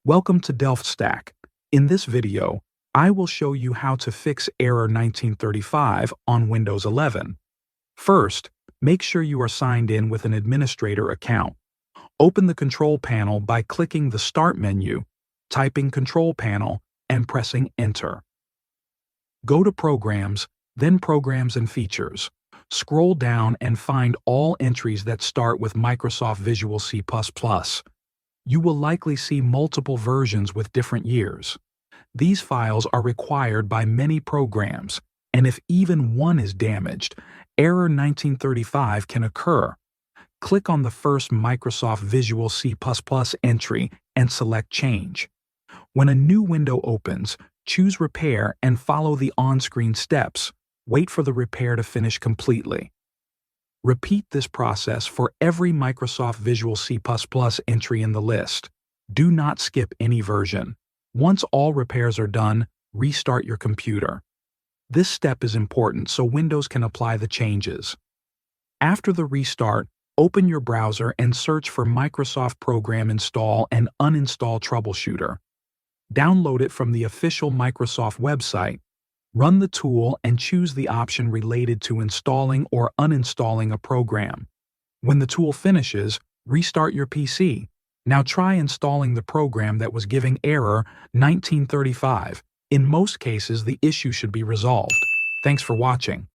Welcome to DelftStack. In this video, I will show you how to fix error 1935 on Windows 11. First, make sure you are signed in with an administrator account. Open the Control Panel by clicking the Start menu, typing Control Panel, and pressing Enter. Go to Programs, then Programs and Features. Scroll down and find all entries that start with Microsoft Visual C++. You will likely see multiple versions with different years. These files are required by many programs, and if even one is damaged, error 1935 can occur. Click on the first Microsoft Visual C++ entry and select Change. When a new window opens, choose Repair and follow the on-screen steps. Wait for the repair to finish completely. Repeat this process for every Microsoft Visual C++ entry in the list. Do not skip any version. Once all repairs are done, restart your computer. This step is important so Windows can apply the changes. After the restart, open your browser and search for Microsoft Program Install and Uninstall Troubleshooter. Download it from the official Microsoft website. Run the tool and choose the option related to installing or uninstalling a program. When the tool finishes, restart your PC. Now try installing the program that was giving error 1935. In most cases, the issue should be resolved. Thanks for watching.